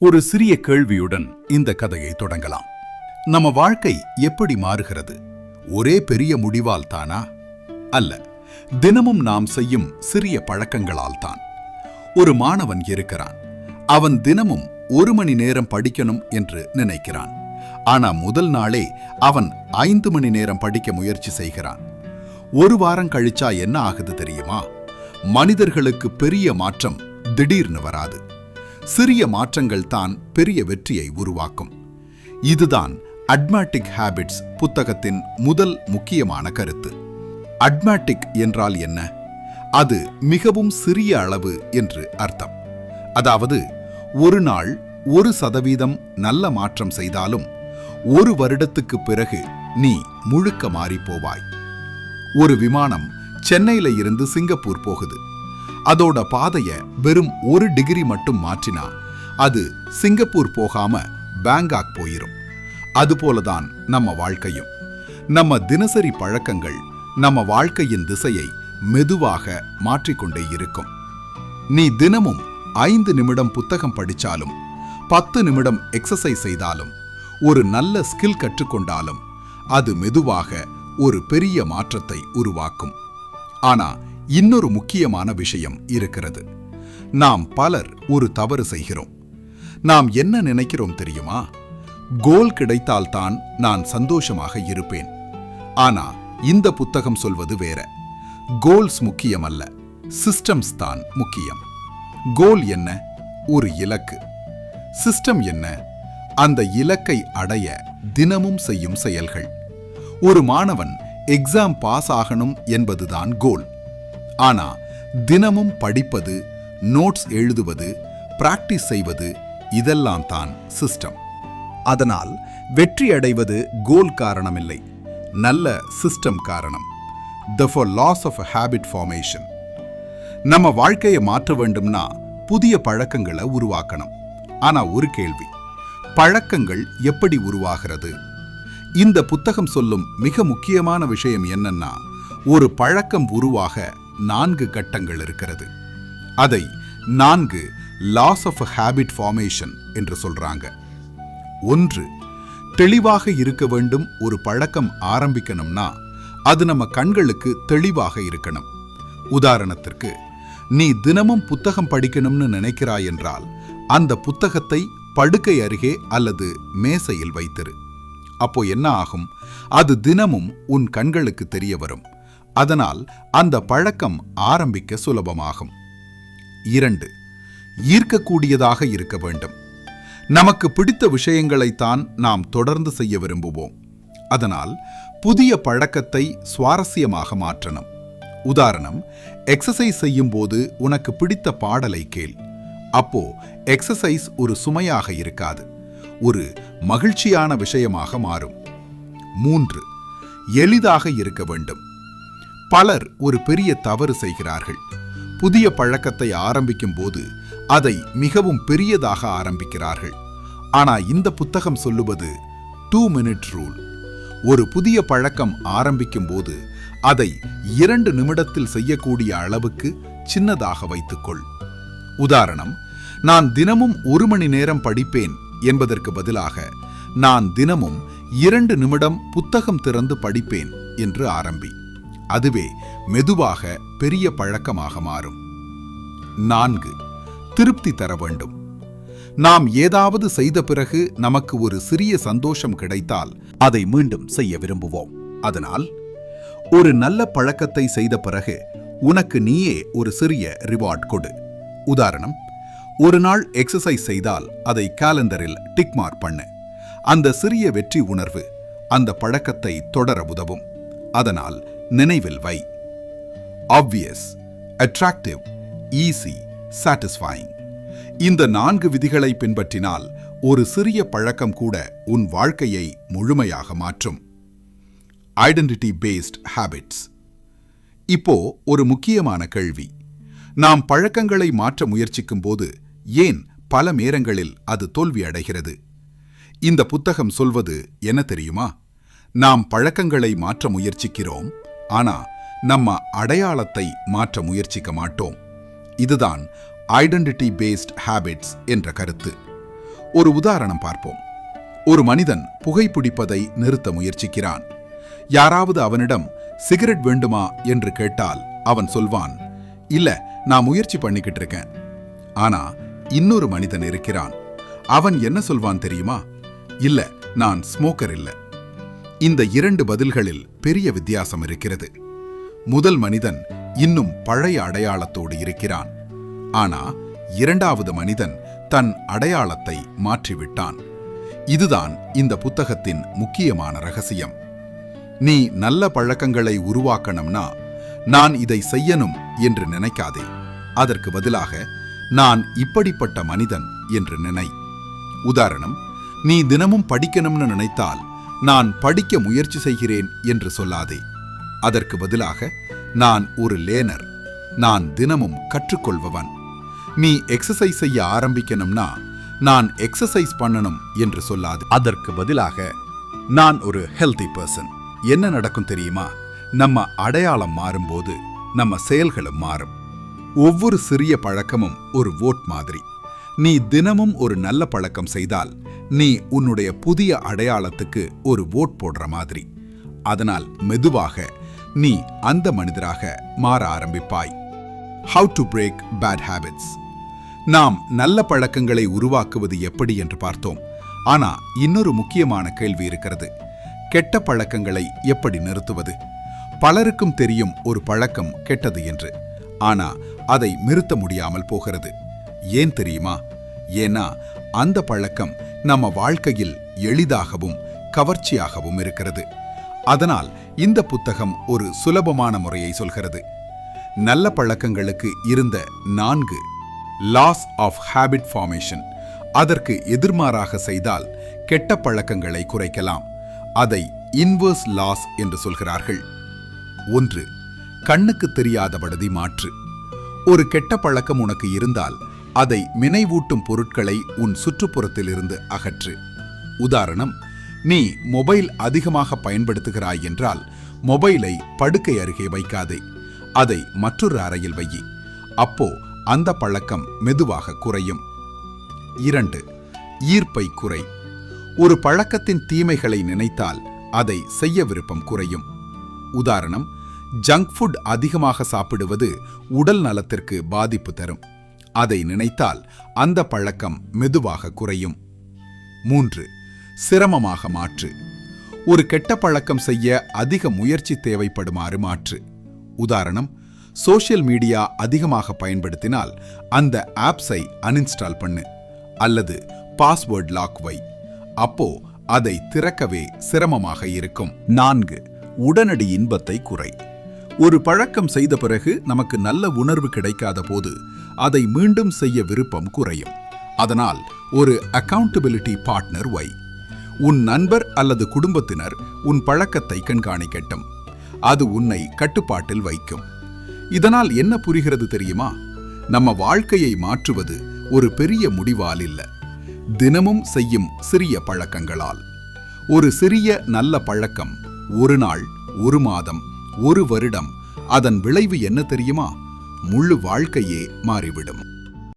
ஒரு சிறிய கேள்வியுடன் இந்த கதையை தொடங்கலாம். நம்ம வாழ்க்கை எப்படி மாறுகிறது? ஒரே பெரிய முடிவால் தானா? அல்ல, தினமும் நாம் செய்யும் சிறிய பழக்கங்களால் தான். ஒரு மாணவன் இருக்கிறான். அவன் தினமும் 1 மணி நேரம் படிக்கணும் என்று நினைக்கிறான். ஆனா முதல் நாளே அவன் 5 மணி நேரம் படிக்க முயற்சி செய்கிறான். 1 வாரம் கழிச்சா என்ன ஆகுது தெரியுமா? மனிதர்களுக்கு பெரிய மாற்றம் திடீர்னு வராது. சிறிய மாற்றங்கள் தான் பெரிய வெற்றியை உருவாக்கும். இதுதான் அட்மாட்டிக் ஹேபிட்ஸ் புத்தகத்தின் முதல் முக்கியமான கருத்து. அட்மாட்டிக் என்றால் என்ன? அது மிகவும் சிறிய அளவு என்று அர்த்தம். அதாவது, ஒரு நாள் 1% நல்ல மாற்றம் செய்தாலும் 1 வருடத்துக்கு பிறகு நீ முழுக்க மாறிப்போவாய். ஒரு விமானம் சென்னையில இருந்து சிங்கப்பூர் போகுது. அதோட பாதைய வெறும் 1 டிகிரி மட்டும் மாற்றினா அது சிங்கப்பூர் போகாம பேங்காக் போயிரும். அதுபோலதான் நம்ம வாழ்க்கையும். நம்ம தினசரி பழக்கங்கள் நம்ம வாழ்க்கையின் திசையை மெதுவாக மாற்றிக்கொண்டே இருக்கும். நீ தினமும் 5 நிமிடம் புத்தகம் படிச்சாலும், 10 நிமிடம் எக்ஸசைஸ் செய்தாலும், ஒரு நல்ல ஸ்கில் கற்றுக்கொண்டாலும் அது மெதுவாக ஒரு பெரிய மாற்றத்தை உருவாக்கும். ஆனா இன்னொரு முக்கியமான விஷயம் இருக்கிறது. நாம் பலர் ஒரு தவறு செய்கிறோம். நாம் என்ன நினைக்கிறோம் தெரியுமா? கோல் கிடைத்தால்தான் நான் சந்தோஷமாக இருப்பேன். ஆனா இந்த புத்தகம் சொல்வது வேற. கோல்ஸ் முக்கியமல்ல, சிஸ்டம்ஸ் தான் முக்கியம். கோல் என்ன? ஒரு இலக்கு. சிஸ்டம் என்ன? அந்த இலக்கை அடைய தினமும் செய்யும் செயல்கள். ஒரு மாணவன் எக்ஸாம் பாஸ் ஆகணும் என்பதுதான் கோல். ஆனா தினமும் படிப்பது, நோட்ஸ் எழுதுவது, பிராக்டிஸ் செய்வது, இதெல்லாம் தான் சிஸ்டம். அதனால் வெற்றி அடைவது கோல் காரணமில்லை, நல்ல சிஸ்டம் காரணம். Therefore, loss of a habit formation. நம்ம வாழ்க்கையை மாற்ற வேண்டும்னா புதிய பழக்கங்களை உருவாக்கணும். ஆனா ஒரு கேள்வி, பழக்கங்கள் எப்படி உருவாகிறது? இந்த புத்தகம் சொல்லும் மிக முக்கியமான விஷயம் என்னன்னா, ஒரு பழக்கம் உருவாக 4 கட்டங்கள் இருக்கிறது. அதை 4 லாஸ் ஆஃப் ஹேபிட் ஃபார்மேஷன் என்று சொல்றாங்க. 1, தெளிவாக இருக்க வேண்டும். ஒரு பழக்கம் ஆரம்பிக்கணும்னா அது நம்ம கண்களுக்கு தெளிவாக இருக்கணும். உதாரணத்திற்கு, நீ தினமும் புத்தகம் படிக்கணும்னு நினைக்கிறாய் என்றால் அந்த புத்தகத்தை படுக்கை அருகே அல்லது மேசையில் வைத்திரு. அப்போ என்ன ஆகும்? அது தினமும் உன் கண்களுக்கு தெரிய வரும். அதனால் அந்த பழக்கம் ஆரம்பிக்க சுலபமாகும். 2, ஈர்க்கக்கூடியதாக இருக்க வேண்டும். நமக்கு பிடித்த விஷயங்களைத்தான் நாம் தொடர்ந்து செய்ய விரும்புவோம். அதனால் புதிய பழக்கத்தை சுவாரஸ்யமாக மாற்றணும். உதாரணம், எக்ஸசைஸ் செய்யும் போது உனக்கு பிடித்த பாடலை கேள். அப்போ எக்ஸசைஸ் ஒரு சுமையாக இருக்காது, ஒரு மகிழ்ச்சியான விஷயமாக மாறும். 3, எளிதாக இருக்க வேண்டும். பலர் ஒரு பெரிய தவறு செய்கிறார்கள். புதிய பழக்கத்தை ஆரம்பிக்கும் போது அதை மிகவும் பெரியதாக ஆரம்பிக்கிறார்கள். ஆனா இந்த புத்தகம் சொல்லுவது 2 மினிட் ரூல். ஒரு புதிய பழக்கம் ஆரம்பிக்கும் போது அதை 2 நிமிடத்தில் செய்யக்கூடிய அளவுக்கு சின்னதாக வைத்துக்கொள். உதாரணம், நான் தினமும் 1 மணி நேரம் படிப்பேன் என்பதற்கு பதிலாக நான் தினமும் 2 நிமிடம் புத்தகம் திறந்து படிப்பேன் என்று ஆரம்பி. அதுவே மெதுவாக பெரிய பழக்கமாக மாறும். 4, திருப்தி தர வேண்டும். நாம் ஏதாவது செய்த பிறகு நமக்கு ஒரு சிறிய சந்தோஷம் கிடைத்தால் அதை மீண்டும் செய்ய விரும்புவோம். அதனால் ஒரு நல்ல பழக்கத்தை செய்த பிறகு உனக்கு நீயே ஒரு சிறிய ரிவார்ட் கொடு. உதாரணம், ஒரு நாள் எக்ஸசைஸ் செய்தால் அதை காலண்டரில் டிக் மார்க் பண்ணு. அந்த சிறிய வெற்றி உணர்வு அந்த பழக்கத்தை தொடர உதவும். அதனால் நினைவில் வை. Obvious, attractive, easy, satisfying. இந்த 4 விதிகளை பின்பற்றினால் ஒரு சிறிய பழக்கம் கூட உன் வாழ்க்கையை முழுமையாக மாற்றும். Identity based habits. இப்போ ஒரு முக்கியமான கேள்வி, நாம் பழக்கங்களை மாற்ற முயற்சிக்கும் போது ஏன் பல நேரங்களில் அது தோல்வி அடைகிறது? இந்த புத்தகம் சொல்வது என்ன தெரியுமா? நாம் பழக்கங்களை மாற்ற முயற்சிக்கிறோம், ஆனா நம்ம அடையாளத்தை மாற்ற முயற்சிக்க மாட்டோம். இதுதான் ஐடென்டிட்டி பேஸ்ட் ஹேபிட்ஸ் என்ற கருத்து. ஒரு உதாரணம் பார்ப்போம். ஒரு மனிதன் புகைப்பிடிப்பதை நிறுத்த முயற்சிக்கிறான். யாராவது அவனிடம் சிகரெட் வேண்டுமா என்று கேட்டால் அவன் சொல்வான், இல்ல, நான் முயற்சி பண்ணிக்கிட்டு இருக்கேன். ஆனா இன்னொரு மனிதன் இருக்கிறான். அவன் என்ன சொல்வான் தெரியுமா? இல்ல, நான் ஸ்மோக்கர் இல்ல. இந்த 2 பதில்களில் பெரிய வித்தியாசம் இருக்கிறது. முதல் மனிதன் இன்னும் பழைய அடையாளத்தோடு இருக்கிறான். ஆனா இரண்டாவது மனிதன் தன் அடையாளத்தை மாற்றிவிட்டான். இதுதான் இந்த புத்தகத்தின் முக்கியமான ரகசியம். நீ நல்ல பழக்கங்களை உருவாக்கணும்னா நான் இதை செய்யணும் என்று நினைக்காதே. அதற்கு பதிலாக நான் இப்படிப்பட்ட மனிதன் என்று நினை. உதாரணம், நீ தினமும் படிக்கணும்னு நினைத்தால் நான் படிக்க முயற்சி செய்கிறேன் என்று சொல்லாதே. அதற்கு பதிலாக நான் ஒரு லேனர், நான் தினமும் கற்றுக்கொள்பவன். நீ எக்ஸசைஸ் செய்ய ஆரம்பிக்கணும்னா நான் எக்ஸசைஸ் பண்ணணும் என்று சொல்லாது. அதற்கு பதிலாக நான் ஒரு ஹெல்தி பர்சன். என்ன நடக்கும் தெரியுமா? நம்ம அடையாளம் மாறும்போது நம்ம செயல்களும் மாறும். ஒவ்வொரு சிறிய பழக்கமும் ஒரு வோட் மாதிரி. நீ தினமும் ஒரு நல்ல பழக்கம் செய்தால் நீ உன்னுடைய புதிய அடையாளத்துக்கு ஒரு வோட் போடுற மாதிரி. அதனால் மெதுவாக நீ அந்த மனிதராக மாற ஆரம்பிப்பாய். How to break bad habits. நாம் நல்ல பழக்கங்களை உருவாக்குவது எப்படி என்று பார்த்தோம். ஆனா இன்னொரு முக்கியமான கேள்வி இருக்கிறது. கெட்ட பழக்கங்களை எப்படி நிறுத்துவது? பலருக்கும் தெரியும் ஒரு பழக்கம் கெட்டது என்று. ஆனா அதை நிறுத்த முடியாமல் போகிறது. ஏன் தெரியுமா? ஏன்னா அந்த பழக்கம் நம்ம வாழ்க்கையில் எளிதாகவும் கவர்ச்சியாகவும் இருக்கிறது. அதனால் இந்த புத்தகம் ஒரு சுலபமான முறையை சொல்கிறது. நல்ல பழக்கங்களுக்கு இருந்த 4 லாஸ் ஆஃப் ஹேபிட் ஃபார்மேஷன். அதற்கு எதிர்மாறாக செய்தால் கெட்ட பழக்கங்களை குறைக்கலாம். அதை இன்வர்ஸ் லாஸ் என்று சொல்கிறார்கள். 1. கண்ணுக்கு தெரியாதபடி மாற்று. ஒரு கெட்ட பழக்கம் உனக்கு இருந்தால் அதை நினைவூட்டும் பொருட்களை உன் சுற்றுப்புறத்தில் இருந்து அகற்று. உதாரணம், நீ மொபைல் அதிகமாக பயன்படுத்துகிறாய் என்றால் மொபைலை படுக்கை அருகே வைக்காதே. அதை மற்றொரு அறையில் வை. அப்போ அந்த பழக்கம் மெதுவாக குறையும். 2. ஈர்ப்பை குறை. ஒரு பழக்கத்தின் தீமைகளை நினைத்தால் அதை செய்ய விருப்பம் குறையும். உதாரணம், ஜங்க் ஃபுட் அதிகமாக சாப்பிடுவது உடல் நலத்திற்கு பாதிப்பு தரும். அதை நினைத்தால் அந்த பழக்கம் மெதுவாக குறையும். 3. சிரமமாக மாற்று. ஒரு கெட்ட பழக்கம் செய்ய அதிக முயற்சி தேவைப்படுமாறு மாற்று. உதாரணம், சோஷியல் மீடியா அதிகமாக பயன்படுத்தினால் அந்த ஆப்ஸை அன்இன்ஸ்டால் பண்ணு அல்லது பாஸ்வேர்ட் லாக் வை. அப்போ அதை திறக்கவே சிரமமாக இருக்கும். 4. உடனடி இன்பத்தை குறை. ஒரு பழக்கம் செய்த பிறகு நமக்கு நல்ல உணர்வு கிடைக்காத போது அதை மீண்டும் செய்ய விருப்பம் குறையும். அதனால் ஒரு அக்கவுண்டபிலிட்டி பார்ட்னர் வை. உன் நண்பர் அல்லது குடும்பத்தினர் உன் பழக்கத்தை கண்காணிக்கட்டும். அது உன்னை கட்டுப்பாட்டில் வைக்கும். இதனால் என்ன புரிகிறது தெரியுமா? நம்ம வாழ்க்கையை மாற்றுவது ஒரு பெரிய முடிவால் இல்ல, தினமும் செய்யும் சிறிய பழக்கங்களால். ஒரு சிறிய நல்ல பழக்கம் ஒரு நாள், ஒரு மாதம், ஒரு வருடம், அதன் விளைவு என்ன தெரியுமா? முழு வாழ்க்கையே மாறிவிடும்.